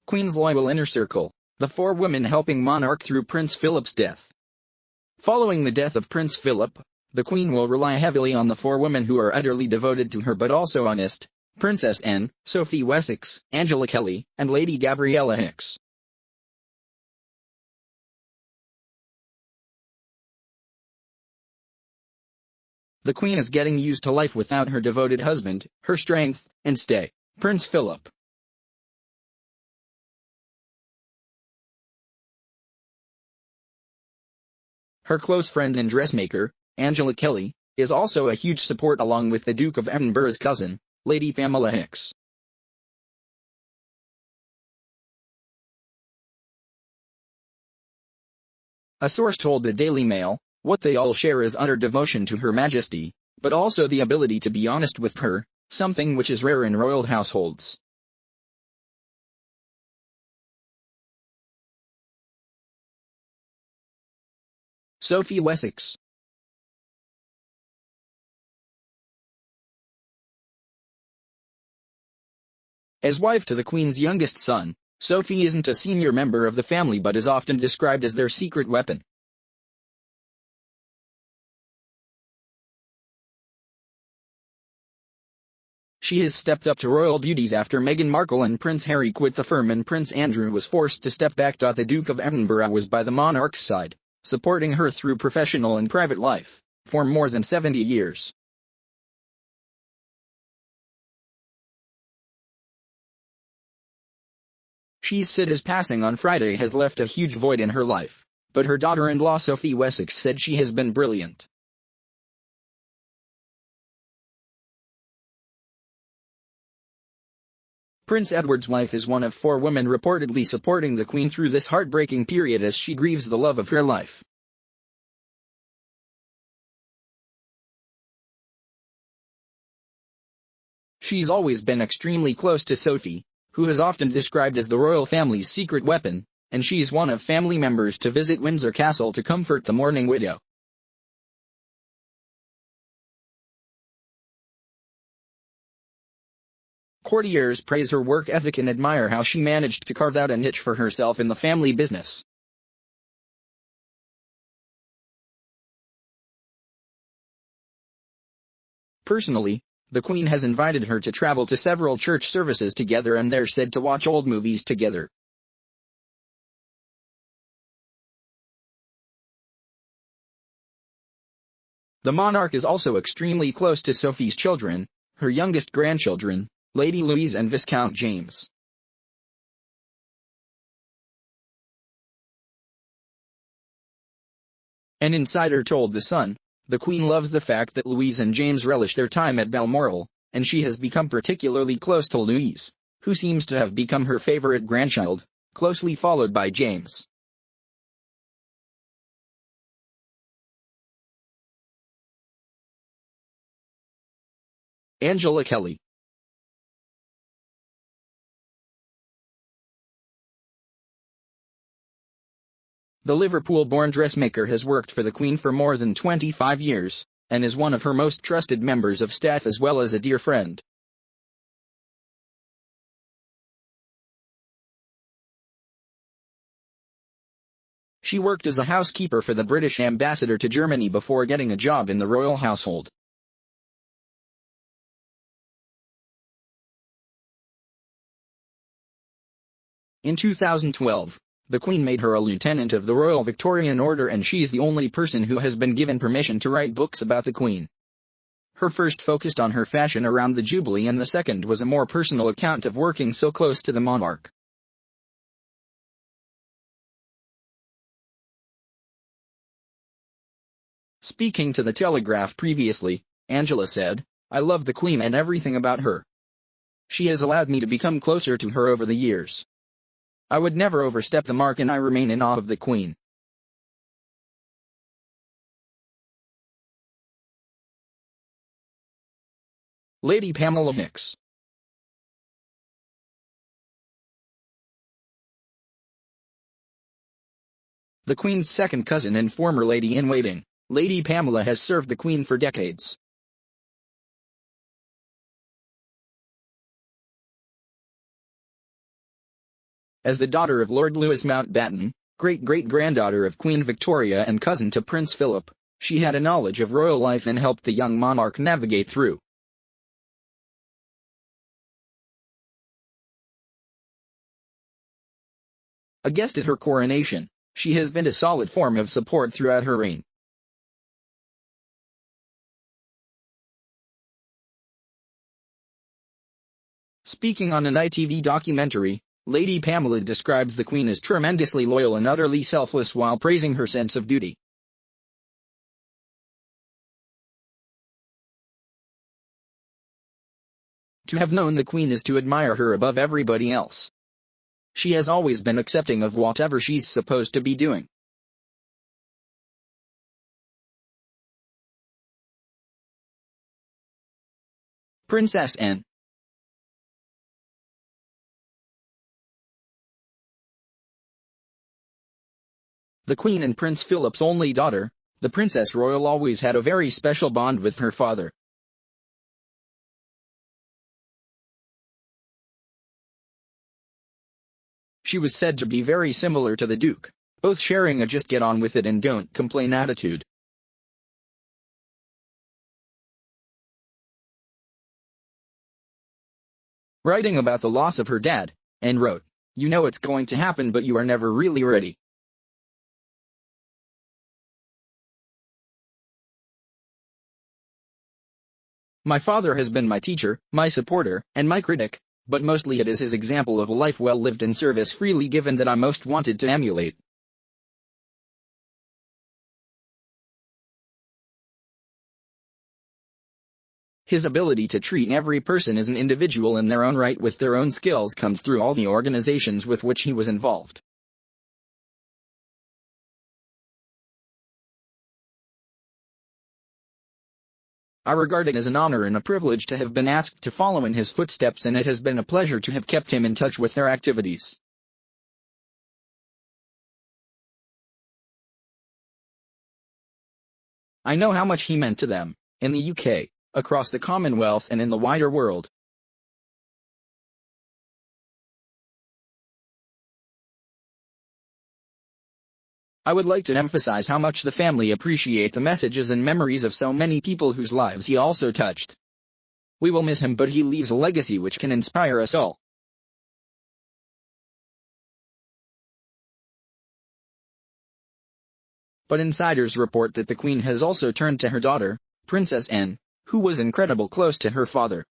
Queen's loyal inner circle, the 4 women helping Monarch through Prince Philip's death. Following the death of Prince Philip, the Queen will rely heavily on the 4 women who are utterly devoted to her but also honest: Princess Anne, Sophie Wessex, Angela Kelly, and Lady Gabriella Hicks. The Queen is getting used to life without her devoted husband, her strength and stay, Prince Philip. Her close friend and dressmaker, Angela Kelly, is also a huge support along with the Duke of Edinburgh's cousin, Lady Pamela Hicks. A source told the Daily Mail, "What they all share is utter devotion to Her Majesty, but also the ability to be honest with her, something which is rare in royal households." Sophie Wessex. As wife to the Queen's youngest son, Sophie isn't a senior member of the family but is often described as their secret weapon. She has stepped up to royal duties after Meghan Markle and Prince Harry quit the firm and Prince Andrew was forced to step back. The Duke of Edinburgh was by the monarch's side, supporting her through professional and private life, for more than 70 years. She's Sid's passing on Friday has left a huge void in her life, but her daughter-in-law Sophie Wessex said she has been brilliant. Prince Edward's wife is one of 4 women reportedly supporting the Queen through this heartbreaking period as she grieves the love of her life. She's always been extremely close to Sophie, who is often described as the royal family's secret weapon, and she's one of family members to visit Windsor Castle to comfort the mourning widow. Courtiers praise her work ethic and admire how she managed to carve out a niche for herself in the family business. Personally, the Queen has invited her to travel to several church services together and they're said to watch old movies together. The monarch is also extremely close to Sophie's children, her youngest grandchildren, Lady Louise and Viscount James. An insider told The Sun, the Queen loves the fact that Louise and James relish their time at Balmoral, and she has become particularly close to Louise, who seems to have become her favorite grandchild, closely followed by James. Angela Kelly. The Liverpool-born dressmaker has worked for the Queen for more than 25 years, and is one of her most trusted members of staff as well as a dear friend. She worked as a housekeeper for the British ambassador to Germany before getting a job in the royal household. In 2012, the Queen made her a lieutenant of the Royal Victorian Order and she's the only person who has been given permission to write books about the Queen. Her first focused on her fashion around the Jubilee and the second was a more personal account of working so close to the monarch. Speaking to The Telegraph previously, Angela said, "I love the Queen and everything about her. She has allowed me to become closer to her over the years. I would never overstep the mark and I remain in awe of the Queen." Lady Pamela Hicks. The Queen's second cousin and former lady-in-waiting, Lady Pamela has served the Queen for decades. As the daughter of Lord Louis Mountbatten, great-great-granddaughter of Queen Victoria and cousin to Prince Philip, she had a knowledge of royal life and helped the young monarch navigate through. A guest at her coronation, she has been a solid form of support throughout her reign. Speaking on an ITV documentary, Lady Pamela describes the Queen as tremendously loyal and utterly selfless while praising her sense of duty. To have known the Queen is to admire her above everybody else. She has always been accepting of whatever she's supposed to be doing. Princess Anne. The Queen and Prince Philip's only daughter, the Princess Royal always had a very special bond with her father. She was said to be very similar to the Duke, both sharing a just get on with it and don't complain attitude. Writing about the loss of her dad, Anne wrote, "You know it's going to happen but you are never really ready. My father has been my teacher, my supporter, and my critic, but mostly it is his example of a life well lived and service freely given that I most wanted to emulate. His ability to treat every person as an individual in their own right with their own skills comes through all the organizations with which he was involved. I regard it as an honor and a privilege to have been asked to follow in his footsteps, and it has been a pleasure to have kept him in touch with their activities. I know how much he meant to them, in the UK, across the Commonwealth and in the wider world. I would like to emphasize how much the family appreciate the messages and memories of so many people whose lives he also touched. We will miss him, but he leaves a legacy which can inspire us all. But insiders report that the Queen has also turned to her daughter, Princess Anne, who was incredibly close to her father.